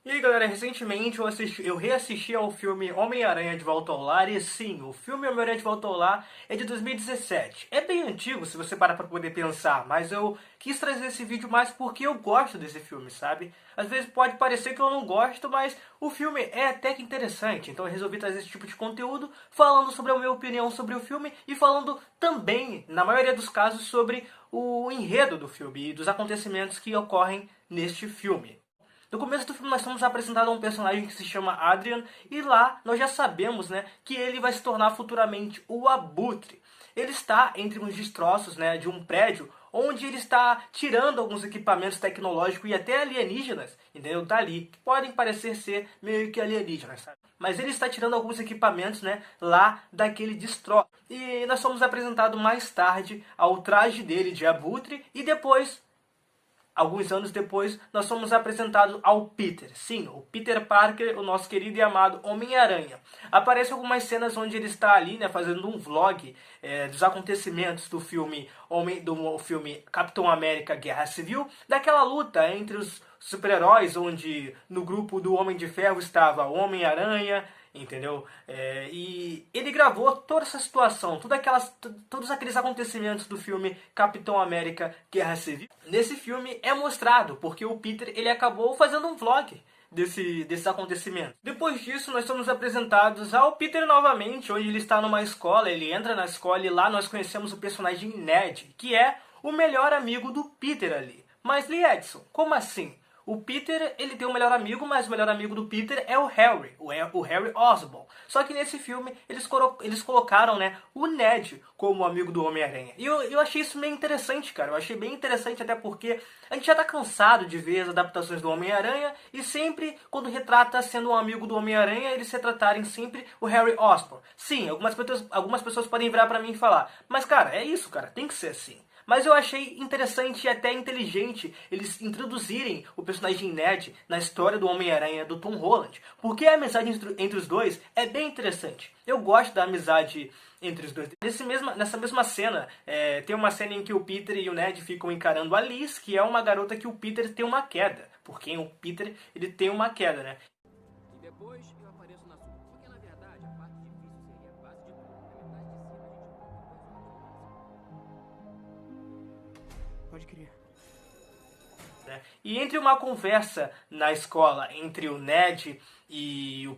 E aí galera, recentemente eu reassisti ao filme Homem-Aranha de Volta ao Lar, e sim, o filme Homem-Aranha de Volta ao Lar é de 2017. É bem antigo se você parar pra poder pensar, mas eu quis trazer esse vídeo mais porque eu gosto desse filme, sabe? Às vezes pode parecer que eu não gosto, mas o filme é até que interessante, então eu resolvi trazer esse tipo de conteúdo, falando sobre a minha opinião sobre o filme e falando também, na maioria dos casos, sobre o enredo do filme e dos acontecimentos que ocorrem neste filme. No começo do filme nós somos apresentados a um personagem que se chama Adrian, e lá nós já sabemos, né, que ele vai se tornar futuramente o Abutre. Ele está entre uns destroços, né, de um prédio onde ele está tirando alguns equipamentos tecnológicos e até alienígenas, entendeu? Dali, que podem parecer ser meio que alienígenas, sabe? Mas ele está tirando alguns equipamentos, né, lá daquele destroço. E nós somos apresentados mais tarde ao traje dele de Abutre e depois, alguns anos depois, nós somos apresentados ao Peter. Sim, o Peter Parker, o nosso querido e amado Homem-Aranha. Aparecem algumas cenas onde ele está ali, né, fazendo um vlog dos acontecimentos do filme Capitão América Guerra Civil, daquela luta entre os super-heróis, onde no grupo do Homem de Ferro estava o Homem-Aranha, entendeu? E ele gravou toda essa situação, todos aqueles acontecimentos do filme Capitão América Guerra Civil. Nesse filme é mostrado, porque o Peter ele acabou fazendo um vlog desses acontecimentos. Depois disso, nós somos apresentados ao Peter novamente, onde ele está numa escola, ele entra na escola e lá nós conhecemos o personagem Ned, que é o melhor amigo do Peter ali. Mas Lee Edson, como assim? O Peter, ele tem um melhor amigo, mas o melhor amigo do Peter é o Harry, o Harry Osborn. Só que nesse filme eles colocaram, né, o Ned como amigo do Homem-Aranha. E eu achei isso meio interessante, cara. Eu achei bem interessante até porque a gente já tá cansado de ver as adaptações do Homem-Aranha e sempre, quando retrata sendo um amigo do Homem-Aranha, eles retratarem sempre o Harry Osborn. Sim, algumas pessoas podem virar pra mim e falar, mas cara, é isso, cara, tem que ser assim. Mas eu achei interessante e até inteligente eles introduzirem o personagem Ned na história do Homem-Aranha do Tom Holland, porque a amizade entre os dois é bem interessante. Eu gosto da amizade entre os dois. Nessa mesma cena, tem uma cena em que o Peter e o Ned ficam encarando a Liz, que é uma garota que o Peter tem uma queda. Porque o Peter ele tem uma queda, né? E depois eu apareço na sua. Porque na verdade a parte difícil seria a base de tudo. Na metade de cima a gente Pode crer. E entre uma conversa na escola entre o Ned e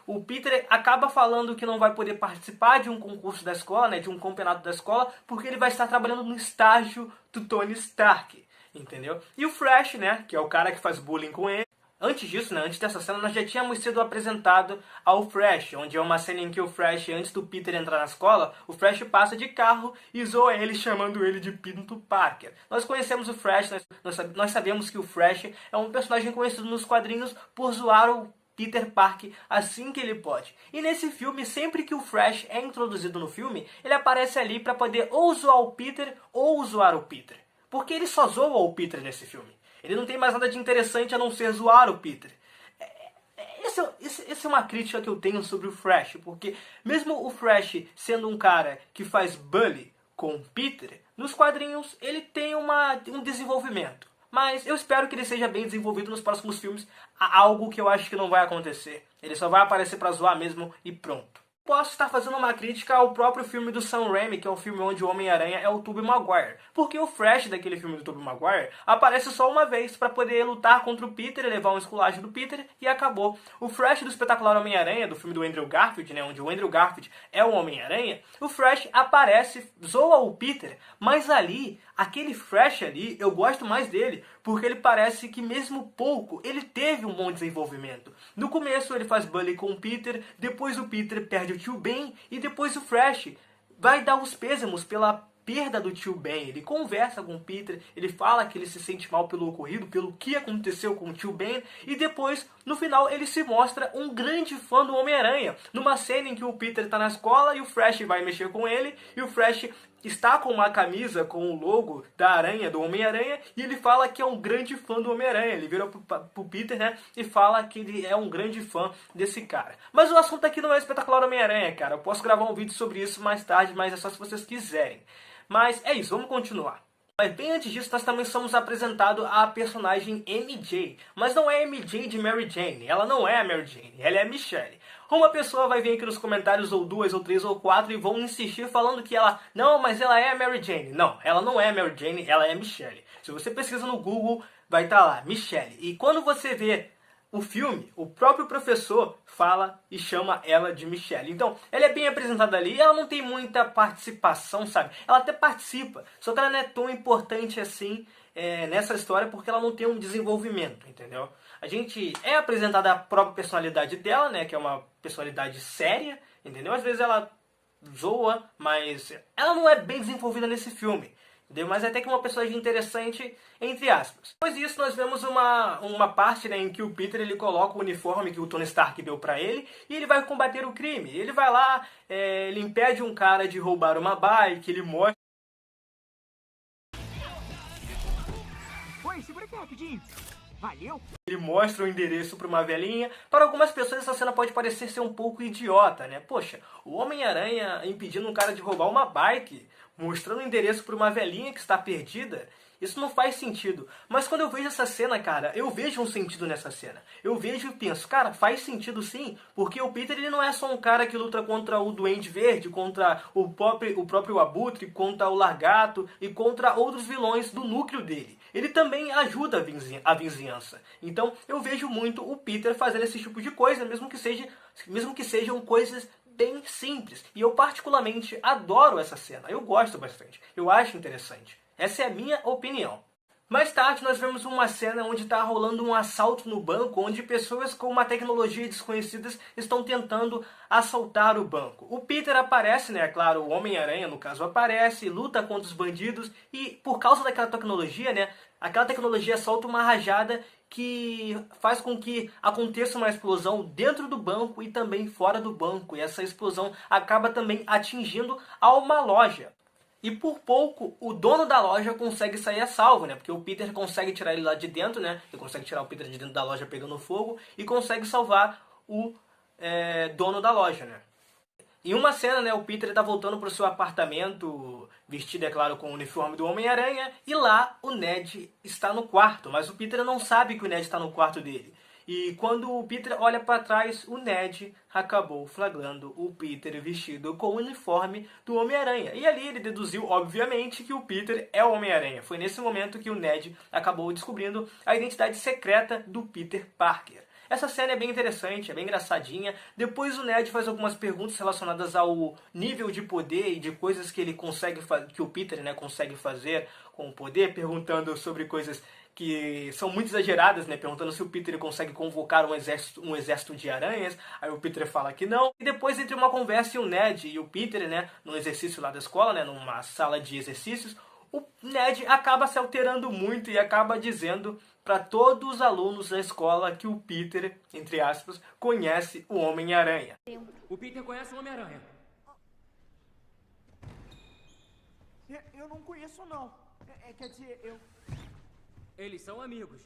o Peter acaba falando que não vai poder participar de um concurso da escola, né, de um campeonato da escola, porque ele vai estar trabalhando no estágio do Tony Stark, entendeu? E o Flash, né, que é o cara que faz bullying com ele, antes disso, né, antes dessa cena, nós já tínhamos sido apresentado ao Flash, onde é uma cena em que o Flash, antes do Peter entrar na escola, o Flash passa de carro e zoa ele, chamando ele de Pinto Parker. Nós conhecemos o Flash, nós sabemos que o Flash é um personagem conhecido nos quadrinhos por zoar o Peter Parker assim que ele pode. E nesse filme, sempre que o Flash é introduzido no filme, ele aparece ali para poder ou zoar o Peter ou zoar o Peter. Porque ele só zoa o Peter nesse filme. Ele não tem mais nada de interessante a não ser zoar o Peter. Essa é uma crítica que eu tenho sobre o Flash, porque mesmo o Flash sendo um cara que faz bully com o Peter, nos quadrinhos ele tem um desenvolvimento. Mas eu espero que ele seja bem desenvolvido nos próximos filmes, algo que eu acho que não vai acontecer. Ele só vai aparecer pra zoar mesmo e pronto. Posso estar fazendo uma crítica ao próprio filme do Sam Raimi, que é um filme onde o Homem-Aranha é o Tobey Maguire. Porque o Flash daquele filme do Tobey Maguire aparece só uma vez para poder lutar contra o Peter, levar um esculacho do Peter e acabou. O Flash do espetacular Homem-Aranha, do filme do Andrew Garfield, né, onde o Andrew Garfield é o Homem-Aranha, o Flash aparece, zoa o Peter, mas ali, aquele Flash ali, eu gosto mais dele, porque ele parece que mesmo pouco, ele teve um bom desenvolvimento. No começo ele faz bullying com o Peter, depois o Peter perde o tio Ben, e depois o Flash vai dar os pêsames pela perda do tio Ben. Ele conversa com o Peter, ele fala que ele se sente mal pelo ocorrido, pelo que aconteceu com o tio Ben, e depois, no final, ele se mostra um grande fã do Homem-Aranha, numa cena em que o Peter está na escola e o Flash vai mexer com ele, e o Flash está com uma camisa com o logo da aranha, do Homem-Aranha, e ele fala que é um grande fã do Homem-Aranha. Ele vira pro Peter, né, e fala que ele é um grande fã desse cara. Mas o assunto aqui não é espetacular Homem-Aranha, cara. Eu posso gravar um vídeo sobre isso mais tarde, mas é só se vocês quiserem. Mas é isso, vamos continuar. Mas bem antes disso, nós também somos apresentados a personagem MJ. Mas não é MJ de Mary Jane. Ela não é a Mary Jane. Ela é a Michelle. Uma pessoa vai vir aqui nos comentários, ou duas, ou três, ou quatro, e vão insistir falando que ela... Não, mas ela é a Mary Jane. Não, ela não é a Mary Jane, ela é a Michelle. Se você pesquisa no Google, vai estar lá, Michelle. E quando você vê o filme, o próprio professor fala e chama ela de Michelle. Então, ela é bem apresentada ali, ela não tem muita participação, sabe? Ela até participa, só que ela não é tão importante assim nessa história porque ela não tem um desenvolvimento, entendeu? A gente é apresentada a própria personalidade dela, né? Que é uma personalidade séria, entendeu? Às vezes ela zoa, mas ela não é bem desenvolvida nesse filme. Entendeu? Mas é até que uma personagem interessante, entre aspas. Depois disso, nós vemos uma parte, né, em que o Peter ele coloca o uniforme que o Tony Stark deu pra ele e ele vai combater o crime. Ele vai lá, ele impede um cara de roubar uma bike, ele mostra... Oi, segura aqui rapidinho. Valeu. Ele mostra o endereço para uma velhinha. Para algumas pessoas essa cena pode parecer ser um pouco idiota, né? Poxa, o Homem-Aranha impedindo um cara de roubar uma bike, mostrando o endereço para uma velhinha que está perdida, isso não faz sentido. Mas quando eu vejo essa cena, cara, eu vejo um sentido nessa cena. Eu vejo e penso, cara, faz sentido sim, porque o Peter ele não é só um cara que luta contra o Duende Verde, contra o próprio Abutre, contra o Largato e contra outros vilões do núcleo dele. Ele também ajuda a vizinhança. Então eu vejo muito o Peter fazendo esse tipo de coisa, mesmo que sejam coisas bem simples. E eu particularmente adoro essa cena. Eu gosto bastante. Eu acho interessante. Essa é a minha opinião. Mais tarde nós vemos uma cena onde está rolando um assalto no banco, onde pessoas com uma tecnologia desconhecida estão tentando assaltar o banco. O Peter aparece, né? Claro, o Homem-Aranha, no caso, aparece, luta contra os bandidos e por causa daquela tecnologia, né? Aquela tecnologia solta uma rajada que faz com que aconteça uma explosão dentro do banco e também fora do banco. E essa explosão acaba também atingindo a uma loja. E por pouco, o dono da loja consegue sair a salvo, né? Porque o Peter consegue tirar ele lá de dentro, né? Ele consegue tirar o Peter de dentro da loja pegando fogo e consegue salvar o dono da loja, né? Em uma cena, né, o Peter está voltando para o seu apartamento, vestido, é claro, com o uniforme do Homem-Aranha, e lá o Ned está no quarto, mas o Peter não sabe que o Ned está no quarto dele. E quando o Peter olha para trás, o Ned acabou flagrando o Peter vestido com o uniforme do Homem-Aranha. E ali ele deduziu, obviamente, que o Peter é o Homem-Aranha. Foi nesse momento que o Ned acabou descobrindo a identidade secreta do Peter Parker. Essa cena é bem interessante, é bem engraçadinha. Depois o Ned faz algumas perguntas relacionadas ao nível de poder e de coisas que ele consegue que o Peter, né, consegue fazer com o poder, perguntando sobre coisas que são muito exageradas, né? Perguntando se o Peter consegue convocar um exército de aranhas. Aí o Peter fala que não. E depois, entre uma conversa, o Ned e o Peter, né, num exercício lá da escola, né, numa sala de exercícios, o Ned acaba se alterando muito e acaba dizendo para todos os alunos da escola que o Peter, entre aspas, conhece o Homem-Aranha. O Peter conhece o Homem-Aranha. Eu não conheço, não. Quer dizer, eu... Eles são amigos.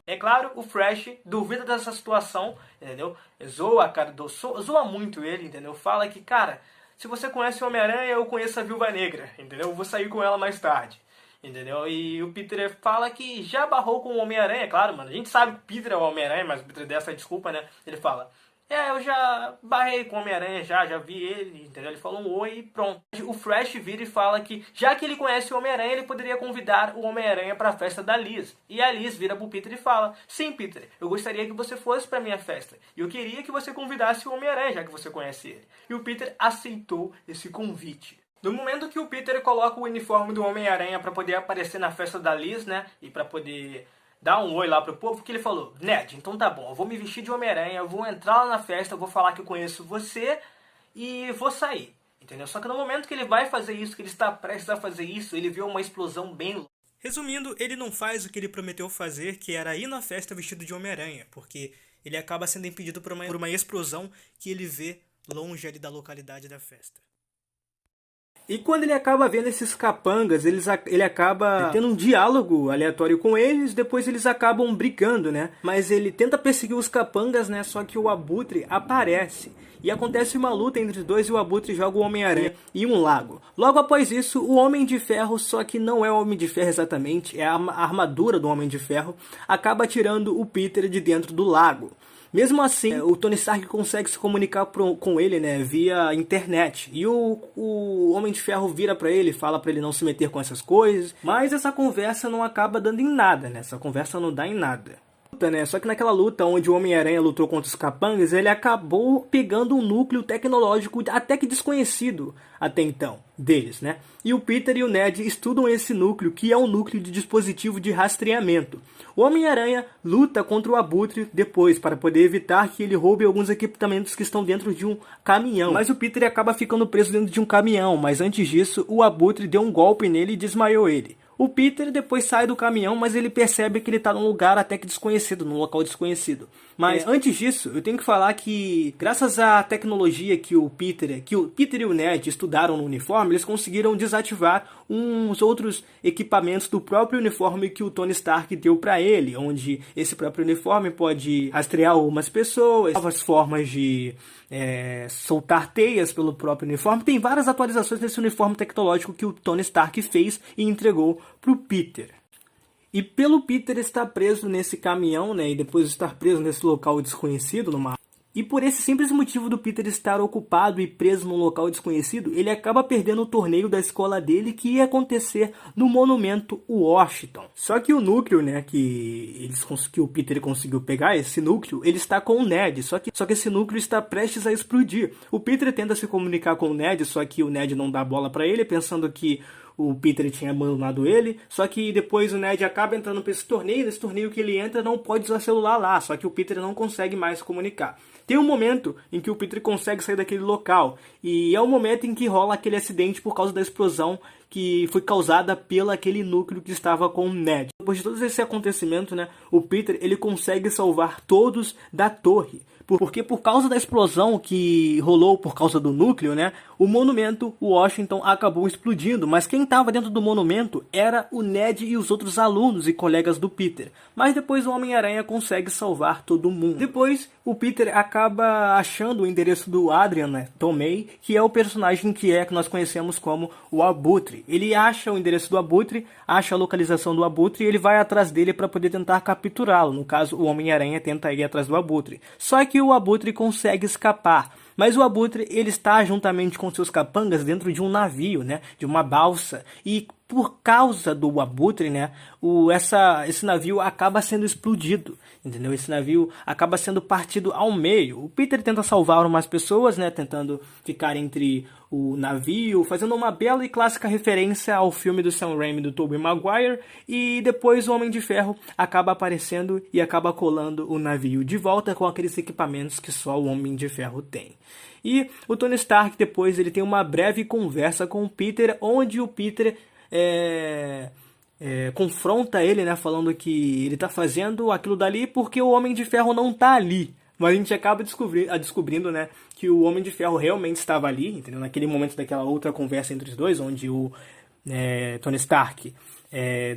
É claro, o Fresh duvida dessa situação, entendeu? Zoa, cara, zoa muito ele, entendeu? Fala que, cara, se você conhece o Homem-Aranha, eu conheço a Viúva Negra, entendeu? Eu vou sair com ela mais tarde, entendeu? E o Peter fala que já barrou com o Homem-Aranha, claro, mano. A gente sabe que o Peter é o Homem-Aranha, mas o Peter dá essa desculpa, né? Ele fala, eu já barrei com o Homem-Aranha, já vi ele, entendeu? Ele falou um oi e pronto. O Fresh vira e fala que, já que ele conhece o Homem-Aranha, ele poderia convidar o Homem-Aranha para a festa da Liz. E a Liz vira pro Peter e fala, sim, Peter, eu gostaria que você fosse para minha festa. E eu queria que você convidasse o Homem-Aranha, já que você conhece ele. E o Peter aceitou esse convite. No momento que o Peter coloca o uniforme do Homem-Aranha para poder aparecer na festa da Liz, né? E para poder dar um oi lá pro povo, que ele falou, Ned, então tá bom, eu vou me vestir de Homem-Aranha, eu vou entrar lá na festa, eu vou falar que eu conheço você e vou sair, entendeu? Só que no momento que ele vai fazer isso, que ele está prestes a fazer isso, ele vê uma explosão bem louca. Resumindo, ele não faz o que ele prometeu fazer, que era ir na festa vestido de Homem-Aranha, porque ele acaba sendo impedido por uma explosão que ele vê longe ali da localidade da festa. E quando ele acaba vendo esses capangas, ele acaba tendo um diálogo aleatório com eles, depois eles acabam brigando, né? Mas ele tenta perseguir os capangas, né? Só que o Abutre aparece. E acontece uma luta entre os dois e o Abutre joga o Homem-Aranha em um lago. Logo após isso, o Homem de Ferro, só que não é o Homem de Ferro exatamente, é a armadura do Homem de Ferro, acaba tirando o Peter de dentro do lago. Mesmo assim, o Tony Stark consegue se comunicar com ele, né, via internet. E o Homem de Ferro vira pra ele, fala pra ele não se meter com essas coisas. Mas essa conversa não acaba dando em nada, né? Essa conversa não dá em nada. Né? Só que naquela luta onde o Homem-Aranha lutou contra os capangas, ele acabou pegando um núcleo tecnológico até que desconhecido até então deles, né? E o Peter e o Ned estudam esse núcleo, que é um núcleo de dispositivo de rastreamento. O Homem-Aranha luta contra o Abutre depois, para poder evitar que ele roube alguns equipamentos que estão dentro de um caminhão. Mas o Peter acaba ficando preso dentro de um caminhão, mas antes disso, o Abutre deu um golpe nele e desmaiou ele. O Peter depois sai do caminhão, mas ele percebe que ele está num lugar até que desconhecido, num local desconhecido. Mas antes disso, eu tenho que falar que, graças à tecnologia que o Peter e o Ned estudaram no uniforme, eles conseguiram desativar uns outros equipamentos do próprio uniforme que o Tony Stark deu para ele, onde esse próprio uniforme pode rastrear algumas pessoas, novas formas de soltar teias pelo próprio uniforme. Tem várias atualizações nesse uniforme tecnológico que o Tony Stark fez e entregou pro Peter. E pelo Peter estar preso nesse caminhão, né, e depois estar preso nesse local desconhecido, e por esse simples motivo do Peter estar ocupado e preso num local desconhecido, ele acaba perdendo o torneio da escola dele, que ia acontecer no Monumento Washington. Só que o núcleo, né, que o Peter conseguiu pegar, esse núcleo, ele está com o Ned, só que esse núcleo está prestes a explodir. O Peter tenta se comunicar com o Ned, só que o Ned não dá bola para ele, pensando que o Peter tinha abandonado ele, só que depois o Ned acaba entrando para esse torneio, nesse torneio que ele entra não pode usar celular lá, só que o Peter não consegue mais se comunicar. Tem um momento em que o Peter consegue sair daquele local, e é o momento em que rola aquele acidente por causa da explosão que foi causada pelo aquele núcleo que estava com o Ned. Depois de todo esse acontecimento, né, o Peter ele consegue salvar todos da torre. Porque por causa da explosão que rolou por causa do núcleo, né, o monumento Washington acabou explodindo. Mas quem estava dentro do monumento era o Ned e os outros alunos e colegas do Peter. Mas depois o Homem-Aranha consegue salvar todo mundo. Depois o Peter acaba achando o endereço do Adrian, né, Tomei, que é o personagem que nós conhecemos como o Abutre. Ele acha o endereço do Abutre, acha a localização do Abutre e ele vai atrás dele para poder tentar capturá-lo. No caso, o Homem-Aranha tenta ir atrás do Abutre. Só que o Abutre consegue escapar. Mas o Abutre ele está juntamente com seus capangas dentro de um navio, né, de uma balsa. E por causa do Abutre, né, esse navio acaba sendo explodido, entendeu? Esse navio acaba sendo partido ao meio. O Peter tenta salvar umas pessoas, né, tentando ficar entre o navio, fazendo uma bela e clássica referência ao filme do Sam Raimi, do Tobey Maguire, e depois o Homem de Ferro acaba aparecendo e acaba colando o navio de volta com aqueles equipamentos que só o Homem de Ferro tem. E o Tony Stark depois ele tem uma breve conversa com o Peter, onde o Peter confronta ele, né, falando que ele está fazendo aquilo dali porque o Homem de Ferro não está ali. Mas a gente acaba descobrindo, né, que o Homem de Ferro realmente estava ali, entendeu? Naquele momento daquela outra conversa entre os dois, onde o Tony Stark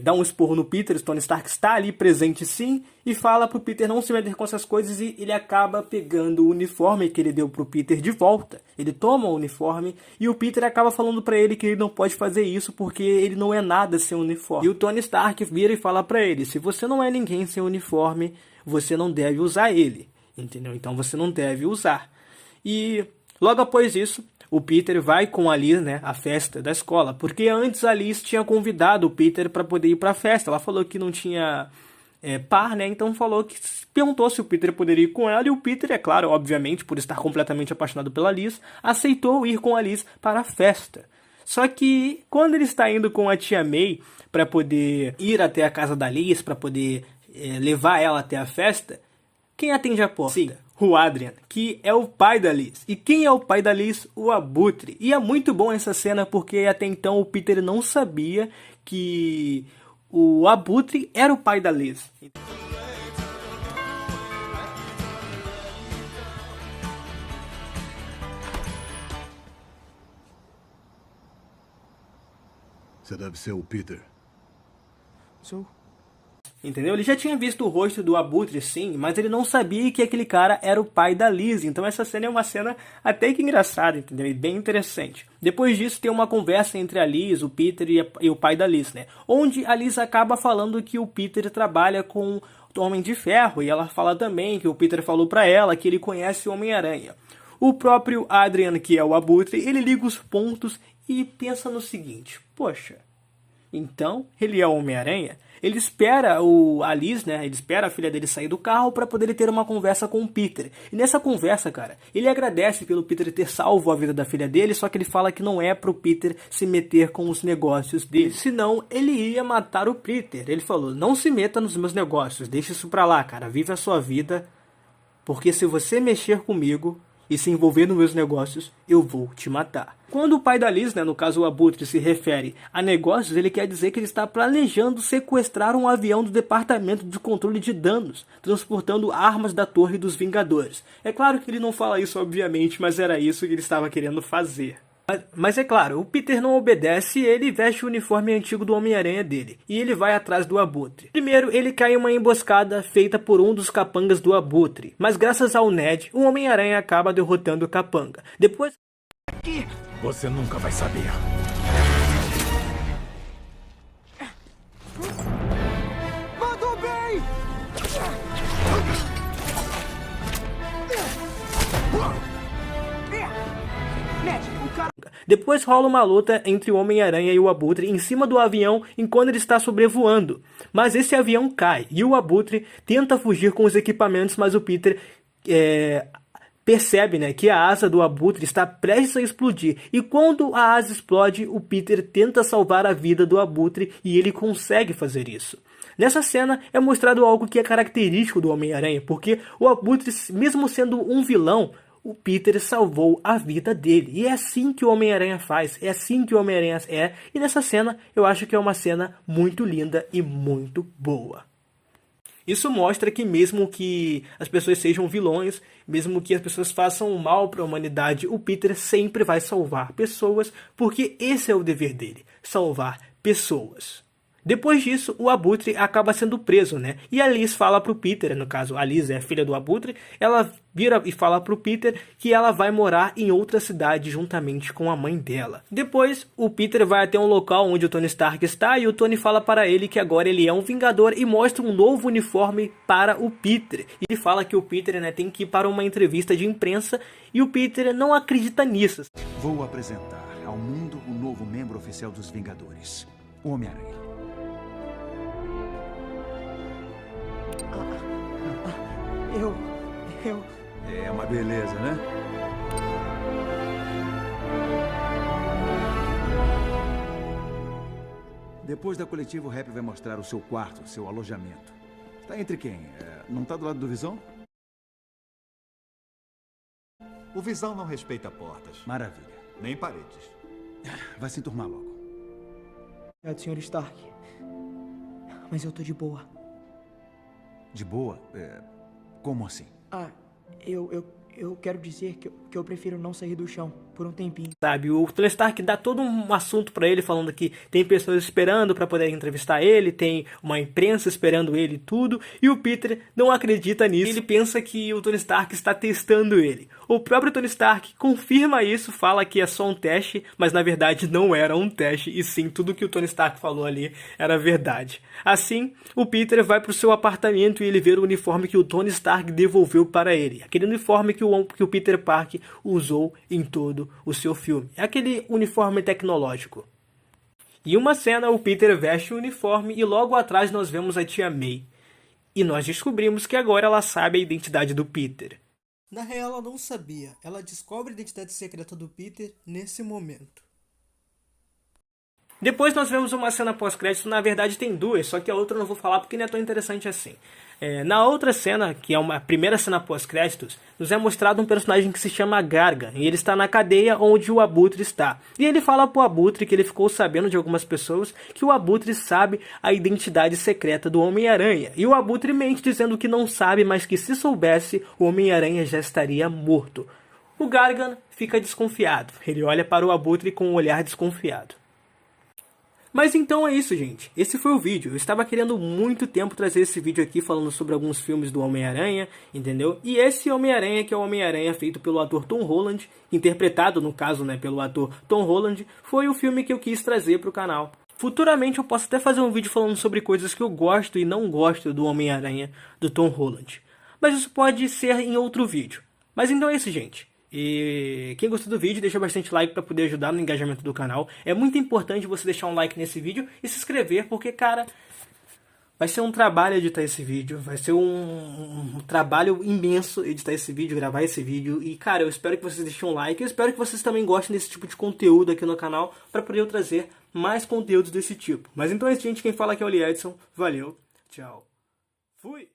dá um esporro no Peter, o Tony Stark está ali presente sim, e fala pro Peter não se meter com essas coisas, e ele acaba pegando o uniforme que ele deu pro Peter de volta. Ele toma o uniforme, e o Peter acaba falando pra ele que ele não pode fazer isso, porque ele não é nada sem uniforme. E o Tony Stark vira e fala pra ele, se você não é ninguém sem uniforme, você não deve usar ele. Entendeu? Então você não deve usar. E logo após isso, o Peter vai com a Liz, né, à festa da escola, porque antes a Liz tinha convidado o Peter para poder ir para a festa. Ela falou que não tinha par, né, então perguntou se o Peter poderia ir com ela, e o Peter, é claro, obviamente, por estar completamente apaixonado pela Liz, aceitou ir com a Liz para a festa. Só que quando ele está indo com a tia May para poder ir até a casa da Liz, para poder levar ela até a festa, quem atende a porta? Sim, o Adrian, que é o pai da Liz. E quem é o pai da Liz? O Abutre. E é muito bom essa cena porque até então o Peter não sabia que o Abutre era o pai da Liz. Você deve ser o Peter. Sou. Entendeu? Ele já tinha visto o rosto do Abutre, sim, mas ele não sabia que aquele cara era o pai da Liz. Então essa cena é uma cena até que engraçada, entendeu? E bem interessante. Depois disso tem uma conversa entre a Liz, o Peter e o pai da Liz, né? Onde a Liz acaba falando que o Peter trabalha com o Homem de Ferro. E ela fala também que o Peter falou pra ela que ele conhece o Homem-Aranha. O próprio Adrian, que é o Abutre, ele liga os pontos e pensa no seguinte: poxa, então ele é o Homem-Aranha? Ele espera a Liz, né? Ele espera a filha dele sair do carro para poder ter uma conversa com o Peter. E nessa conversa, cara, ele agradece pelo Peter ter salvo a vida da filha dele, só que ele fala que não é pro Peter se meter com os negócios dele, senão ele ia matar o Peter. Ele falou: não se meta nos meus negócios, deixa isso pra lá, cara, vive a sua vida, porque se você mexer comigo e se envolver nos meus negócios, eu vou te matar. Quando o pai da Liz, né, no caso o Abutre, se refere a negócios, ele quer dizer que ele está planejando sequestrar um avião do Departamento de Controle de Danos, transportando armas da Torre dos Vingadores. É claro que ele não fala isso, obviamente, mas era isso que ele estava querendo fazer. Mas é claro, o Peter não obedece e ele veste o uniforme antigo do Homem-Aranha dele. E ele vai atrás do Abutre. Primeiro, ele cai em uma emboscada feita por um dos capangas do Abutre. Mas graças ao Ned, o Homem-Aranha acaba derrotando o capanga. Depois... Você nunca vai saber. Mandou bem! Ned, o cara... Depois rola uma luta entre o Homem-Aranha e o Abutre em cima do avião enquanto ele está sobrevoando. Mas esse avião cai e o Abutre tenta fugir com os equipamentos, mas o Peter percebe, né, que a asa do Abutre está prestes a explodir. E quando a asa explode, o Peter tenta salvar a vida do Abutre e ele consegue fazer isso. Nessa cena é mostrado algo que é característico do Homem-Aranha, porque o Abutre, mesmo sendo um vilão, o Peter salvou a vida dele. E é assim que o Homem-Aranha faz, é assim que o Homem-Aranha é. E nessa cena, eu acho que é uma cena muito linda e muito boa. Isso mostra que mesmo que as pessoas sejam vilões, mesmo que as pessoas façam mal para a humanidade, o Peter sempre vai salvar pessoas, porque esse é o dever dele, salvar pessoas. Depois disso, o Abutre acaba sendo preso, né? E a Liz fala pro Peter, no caso, a Liz é a filha do Abutre, ela vira e fala pro Peter que ela vai morar em outra cidade juntamente com a mãe dela. Depois, o Peter vai até um local onde o Tony Stark está e o Tony fala para ele que agora ele é um Vingador e mostra um novo uniforme para o Peter. E ele fala que o Peter, né, tem que ir para uma entrevista de imprensa e o Peter não acredita nisso. Vou apresentar ao mundo o novo membro oficial dos Vingadores, o Homem-Aranha. Eu... É uma beleza, né? Depois da coletiva, o Rap vai mostrar o seu quarto, seu alojamento. Está entre quem? Não está do lado do Visão? O Visão não respeita portas, Maravilha. nem paredes. Vai se enturmar logo. Obrigado, Sr. Stark. Mas eu tô de boa. De boa? Como assim? Eu quero dizer que eu prefiro não sair do chão por um tempinho. Sabe, o Tony Stark dá todo um assunto pra ele, falando que tem pessoas esperando pra poder entrevistar ele, tem uma imprensa esperando ele e tudo, e o Peter não acredita nisso. Ele pensa que o Tony Stark está testando ele. O próprio Tony Stark confirma isso, fala que é só um teste, mas na verdade não era um teste, e sim, tudo que o Tony Stark falou ali era verdade. Assim, o Peter vai pro seu apartamento e ele vê o uniforme que o Tony Stark devolveu para ele. Aquele uniforme que o Peter Parker usou em todo o seu filme. É aquele uniforme tecnológico. Em uma cena, o Peter veste o uniforme e logo atrás nós vemos a tia May. E nós descobrimos que agora ela sabe a identidade do Peter. Na real, ela não sabia. Ela descobre a identidade secreta do Peter nesse momento. Depois nós vemos uma cena pós-crédito, na verdade tem duas, só que a outra eu não vou falar porque não é tão interessante assim. Na outra cena, que é uma primeira cena pós-créditos, nos é mostrado um personagem que se chama Gargan, e ele está na cadeia onde o Abutre está. E ele fala pro Abutre que ele ficou sabendo de algumas pessoas que o Abutre sabe a identidade secreta do Homem-Aranha. E o Abutre mente dizendo que não sabe, mas que se soubesse, o Homem-Aranha já estaria morto. O Gargan fica desconfiado, ele olha para o Abutre com um olhar desconfiado. Mas então é isso, gente. Esse foi o vídeo. Eu estava querendo muito tempo trazer esse vídeo aqui falando sobre alguns filmes do Homem-Aranha, entendeu? E esse Homem-Aranha, que é o Homem-Aranha feito pelo ator Tom Holland, interpretado, no caso, né, pelo ator Tom Holland, foi o filme que eu quis trazer para o canal. Futuramente eu posso até fazer um vídeo falando sobre coisas que eu gosto e não gosto do Homem-Aranha do Tom Holland. Mas isso pode ser em outro vídeo. Mas então é isso, gente. E quem gostou do vídeo, deixa bastante like para poder ajudar no engajamento do canal. É muito importante você deixar um like nesse vídeo e se inscrever, porque, cara, vai ser um trabalho editar esse vídeo. Vai ser um trabalho imenso editar esse vídeo, gravar esse vídeo. E, cara, eu espero que vocês deixem um like. Eu espero que vocês também gostem desse tipo de conteúdo aqui no canal, para poder eu trazer mais conteúdos desse tipo. Mas então é isso, gente. Quem fala aqui é o Edson. Valeu, tchau. Fui!